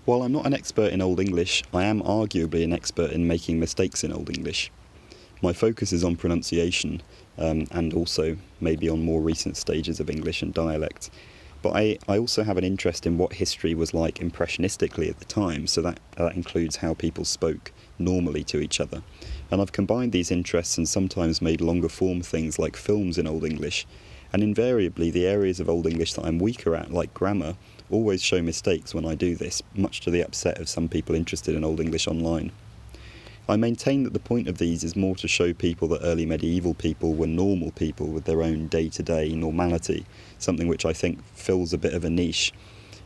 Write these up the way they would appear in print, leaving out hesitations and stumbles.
While I'm not an expert in Old English, I am arguably an expert in making mistakes in Old English. My focus is on pronunciation, and also maybe on more recent stages of English and dialect. But I also have an interest in what history was like impressionistically at the time, so that includes how people spoke normally to each other. And I've combined these interests and sometimes made longer form things like films in Old English, and invariably the areas of Old English that I'm weaker at, like grammar, always show mistakes when I do this, much to the upset of some people interested in Old English online. I maintain that the point of these is more to show people that early medieval people were normal people with their own day-to-day normality, something which I think fills a bit of a niche,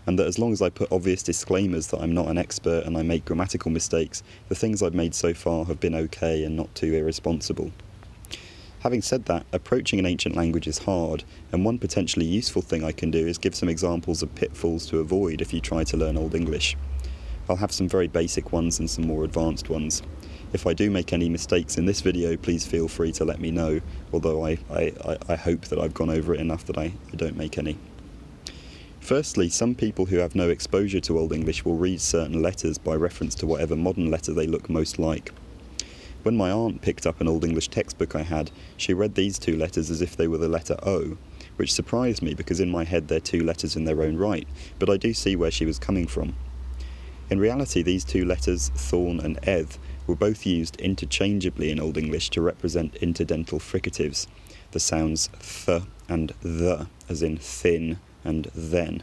and that as long as I put obvious disclaimers that I'm not an expert and I make grammatical mistakes, the things I've made so far have been okay and not too irresponsible. Having said that, approaching an ancient language is hard, and one potentially useful thing I can do is give some examples of pitfalls to avoid if you try to learn Old English. I'll have some very basic ones and some more advanced ones. If I do make any mistakes in this video, please feel free to let me know, although I hope that I've gone over it enough that I don't make any. Firstly, some people who have no exposure to Old English will read certain letters by reference to whatever modern letter they look most like. When my aunt picked up an Old English textbook I had, she read these two letters as if they were the letter O, which surprised me because in my head they're two letters in their own right, but I do see where she was coming from. In reality, these two letters, thorn and eth, were both used interchangeably in Old English to represent interdental fricatives, the sounds th and the, as in thin and then.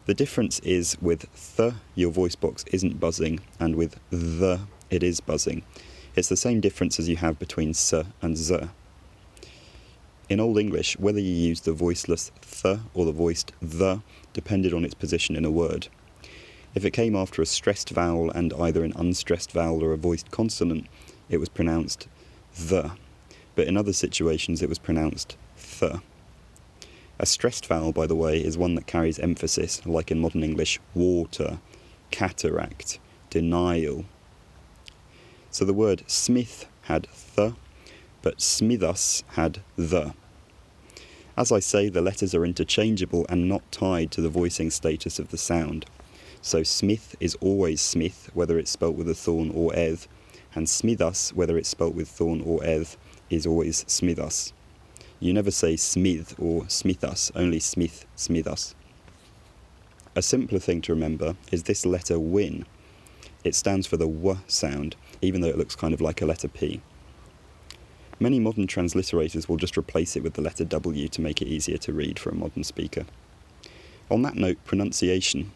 The difference is with th, your voice box isn't buzzing, and with the, it is buzzing. It's the same difference as you have between s and z. In Old English, whether you used the voiceless th or the voiced the depended on its position in a word. If it came after a stressed vowel and either an unstressed vowel or a voiced consonant, it was pronounced the, but in other situations it was pronounced th. A stressed vowel, by the way, is one that carries emphasis, like in modern English, water, cataract, denial. So the word smith had th, but smithus had the. As I say, the letters are interchangeable and not tied to the voicing status of the sound. So smith is always smith, whether it's spelt with a thorn or eth, and smithus, whether it's spelt with thorn or eth, is always smithus. You never say smith or smithus, only smith, smithus. A simpler thing to remember is this letter win. It stands for the w sound, even though it looks kind of like a letter P. Many modern transliterators will just replace it with the letter W to make it easier to read for a modern speaker. On that note, pronunciation.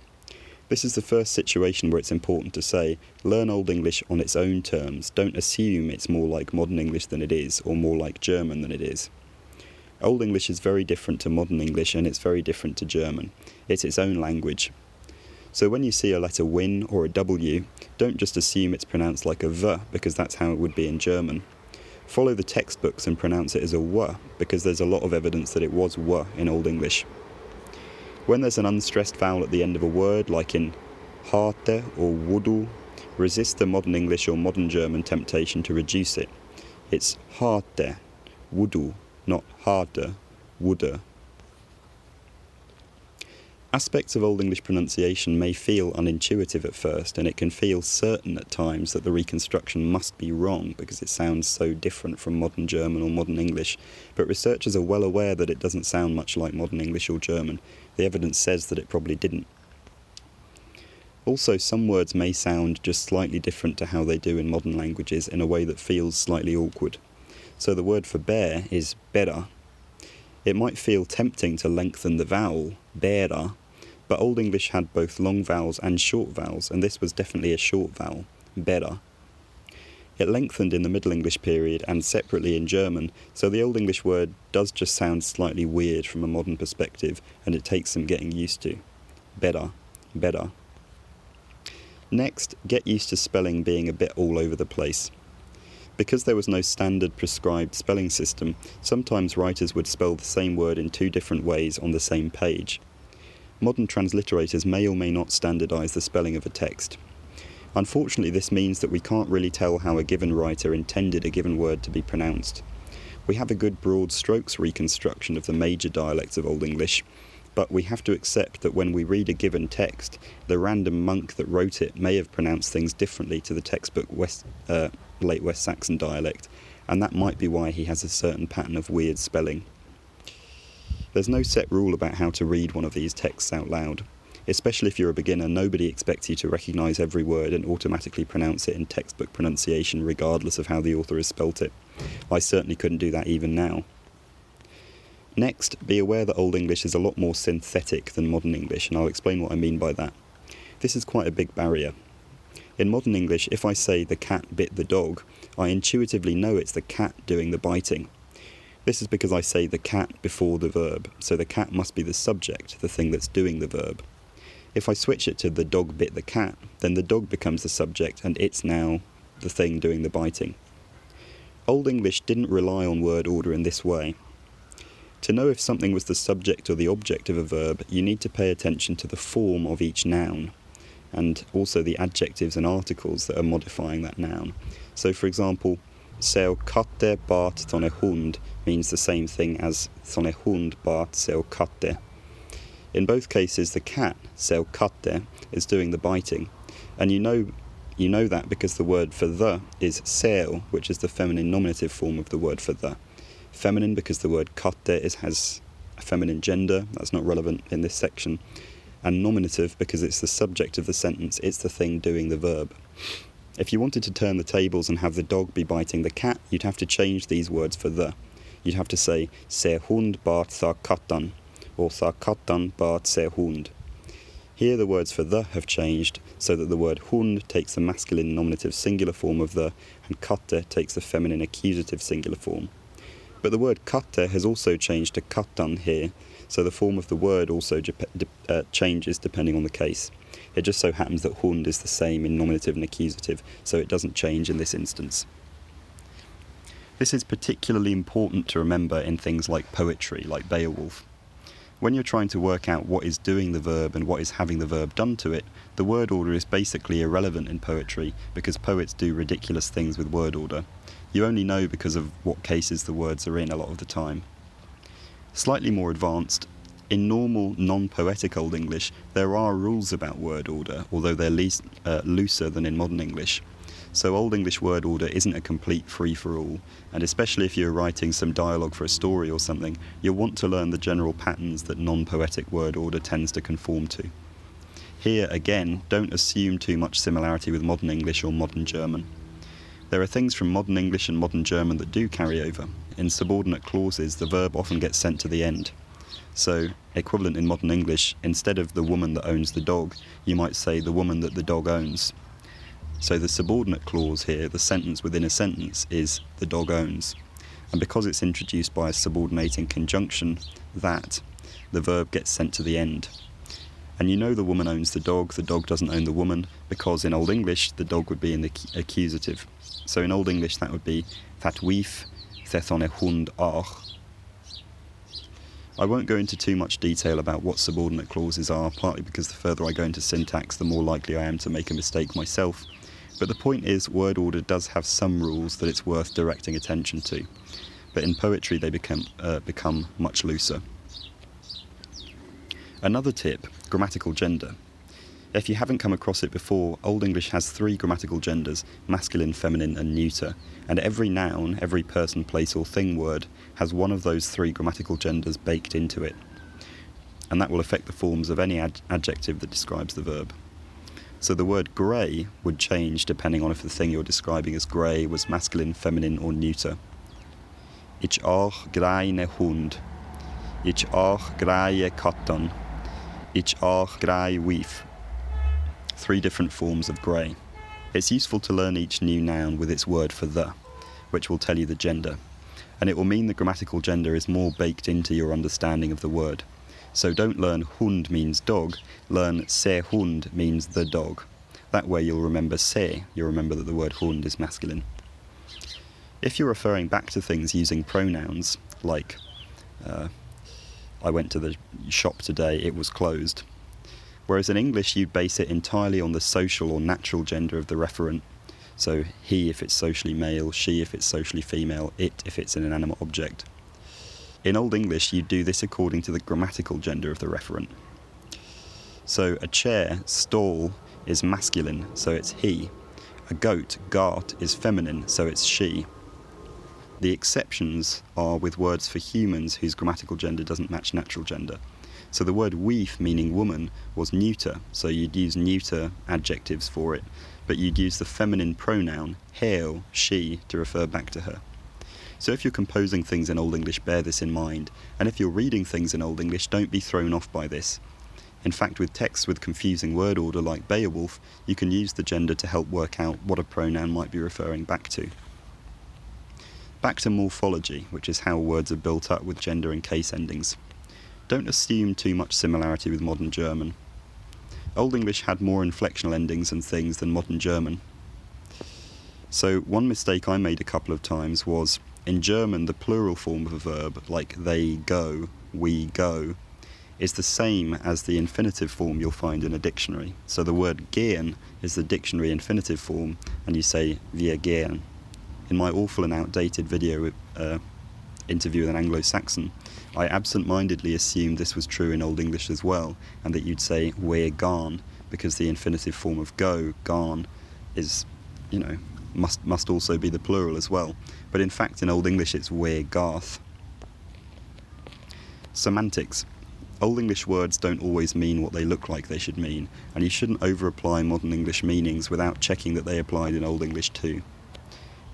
This is the first situation where it's important to say, learn Old English on its own terms. Don't assume it's more like modern English than it is, or more like German than it is. Old English is very different to modern English, and it's very different to German. It's its own language. So when you see a letter win or a W, don't just assume it's pronounced like a V, because that's how it would be in German. Follow the textbooks and pronounce it as a W, because there's a lot of evidence that it was W in Old English. When there's an unstressed vowel at the end of a word, like in harte or wudu, resist the modern English or modern German temptation to reduce it. It's harte, wudu, not harte, wude. Aspects of Old English pronunciation may feel unintuitive at first, and it can feel certain at times that the reconstruction must be wrong because it sounds so different from modern German or modern English, but researchers are well aware that it doesn't sound much like modern English or German. The evidence says that it probably didn't. Also, some words may sound just slightly different to how they do in modern languages in a way that feels slightly awkward. So the word for bear is bera. It might feel tempting to lengthen the vowel, bera, but Old English had both long vowels and short vowels, and this was definitely a short vowel, bera. It lengthened in the Middle English period and separately in German, so the Old English word does just sound slightly weird from a modern perspective, and it takes some getting used to. Bera, bera. Next, get used to spelling being a bit all over the place. Because there was no standard prescribed spelling system, sometimes writers would spell the same word in two different ways on the same page. Modern transliterators may or may not standardise the spelling of a text. Unfortunately, this means that we can't really tell how a given writer intended a given word to be pronounced. We have a good broad strokes reconstruction of the major dialects of Old English, but we have to accept that when we read a given text, the random monk that wrote it may have pronounced things differently to the textbook late West Saxon dialect, and that might be why he has a certain pattern of weird spelling. There's no set rule about how to read one of these texts out loud. Especially if you're a beginner, nobody expects you to recognise every word and automatically pronounce it in textbook pronunciation regardless of how the author has spelt it. I certainly couldn't do that even now. Next, be aware that Old English is a lot more synthetic than Modern English, and I'll explain what I mean by that. This is quite a big barrier. In Modern English, if I say the cat bit the dog, I intuitively know it's the cat doing the biting. This is because I say the cat before the verb, so the cat must be the subject, the thing that's doing the verb. If I switch it to the dog bit the cat, then the dog becomes the subject and it's now the thing doing the biting. Old English didn't rely on word order in this way. To know if something was the subject or the object of a verb, you need to pay attention to the form of each noun, and also the adjectives and articles that are modifying that noun. So for example, Seu katte bat thone hund means the same thing as thone hund bat seu katte. In both cases, the cat, seu katte, is doing the biting, and you know that because the word for the is seu, which is the feminine nominative form of the word for the. Feminine because the word katte has a feminine gender, that's not relevant in this section, and nominative because it's the subject of the sentence, it's the thing doing the verb. If you wanted to turn the tables and have the dog be biting the cat, you'd have to change these words for the. You'd have to say, se hund bat tha kattan, or tha kattan bat se hund. Here the words for the have changed, so that the word hund takes the masculine nominative singular form of the, and katte takes the feminine accusative singular form. But the word katte has also changed to kattan here, so the form of the word also changes depending on the case. It just so happens that hund is the same in nominative and accusative, so it doesn't change in this instance. This is particularly important to remember in things like poetry, like Beowulf. When you're trying to work out what is doing the verb and what is having the verb done to it, the word order is basically irrelevant in poetry, because poets do ridiculous things with word order. You only know because of what cases the words are in a lot of the time. Slightly more advanced, in normal, non-poetic Old English, there are rules about word order, although they're looser than in Modern English. So Old English word order isn't a complete free-for-all, and especially if you're writing some dialogue for a story or something, you'll want to learn the general patterns that non-poetic word order tends to conform to. Here, again, don't assume too much similarity with Modern English or Modern German. There are things from Modern English and Modern German that do carry over. In subordinate clauses, the verb often gets sent to the end. So, equivalent in Modern English, instead of the woman that owns the dog, you might say the woman that the dog owns. So the subordinate clause here, the sentence within a sentence, is the dog owns. And because it's introduced by a subordinating conjunction, that, the verb gets sent to the end. And you know the woman owns the dog doesn't own the woman, because in Old English the dog would be in the accusative. So in Old English that would be that wief, thethon e hund ach. I won't go into too much detail about what subordinate clauses are, partly because the further I go into syntax, the more likely I am to make a mistake myself. But the point is, word order does have some rules that it's worth directing attention to. But in poetry they become much looser. Another tip, grammatical gender. If you haven't come across it before, Old English has 3 grammatical genders, masculine, feminine and neuter, and every noun, every person, place or thing word has one of those 3 grammatical genders baked into it. And that will affect the forms of any adjective that describes the verb. So the word grey would change depending on if the thing you're describing as grey was masculine, feminine or neuter. Ich auch greine hund. Ich auch greie kattan. Ich auch grei wief. 3 different forms of grey. It's useful to learn each new noun with its word for the, which will tell you the gender. And it will mean the grammatical gender is more baked into your understanding of the word. So don't learn hund means dog, learn se hund means the dog. That way you'll remember se, you'll remember that the word hund is masculine. If you're referring back to things using pronouns, like I went to the shop today, it was closed. Whereas in English you'd base it entirely on the social or natural gender of the referent. So he if it's socially male, she if it's socially female, it if it's an inanimate object. In Old English, you do this according to the grammatical gender of the referent. So a chair, stall, is masculine, so it's he. A goat, gart, is feminine, so it's she. The exceptions are with words for humans whose grammatical gender doesn't match natural gender. So the word weef, meaning woman, was neuter, so you'd use neuter adjectives for it, but you'd use the feminine pronoun, heo, she, to refer back to her. So if you're composing things in Old English, bear this in mind, and if you're reading things in Old English, don't be thrown off by this. In fact, with texts with confusing word order like Beowulf, you can use the gender to help work out what a pronoun might be referring back to. Back to morphology, which is how words are built up with gender and case endings. Don't assume too much similarity with modern German. Old English had more inflectional endings and things than modern German. So one mistake I made a couple of times was, in German the plural form of a verb, like they go, we go, is the same as the infinitive form you'll find in a dictionary. So the word gehen is the dictionary infinitive form, and you say wir gehen. In my awful and outdated video interview with an anglo-saxon, I absent-mindedly assumed this was true in Old English as well, and that you'd say we're gone, because the infinitive form of go, gone, is, must also be the plural as well. But in fact in Old English it's we're garth. Semantics. Old English words don't always mean what they look like they should mean, and you shouldn't over-apply modern English meanings without checking that they applied in Old English too.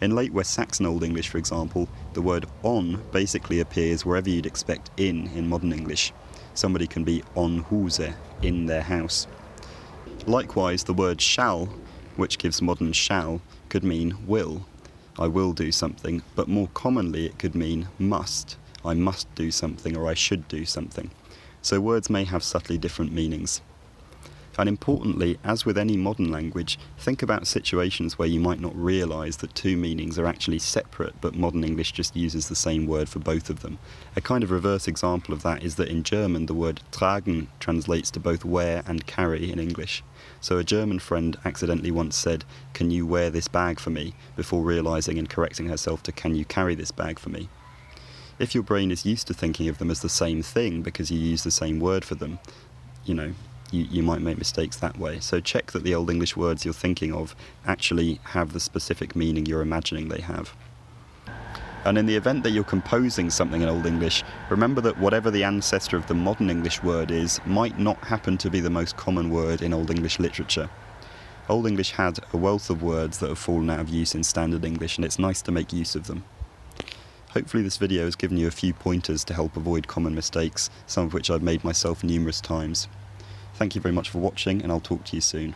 In late West Saxon Old English, for example, the word on basically appears wherever you'd expect in modern English. Somebody can be on Huse, in their house. Likewise, the word shall, which gives modern shall, could mean will. I will do something, but more commonly it could mean must. I must do something, or I should do something. So words may have subtly different meanings. And importantly, as with any modern language, think about situations where you might not realise that two meanings are actually separate, but modern English just uses the same word for both of them. A kind of reverse example of that is that in German the word tragen translates to both wear and carry in English. So a German friend accidentally once said, "Can you wear this bag for me?" before realising and correcting herself to "Can you carry this bag for me?" If your brain is used to thinking of them as the same thing because you use the same word for them, you might make mistakes that way. So check that the Old English words you're thinking of actually have the specific meaning you're imagining they have. And in the event that you're composing something in Old English, remember that whatever the ancestor of the modern English word is, might not happen to be the most common word in Old English literature. Old English had a wealth of words that have fallen out of use in Standard English, and it's nice to make use of them. Hopefully this video has given you a few pointers to help avoid common mistakes, some of which I've made myself numerous times. Thank you very much for watching, and I'll talk to you soon.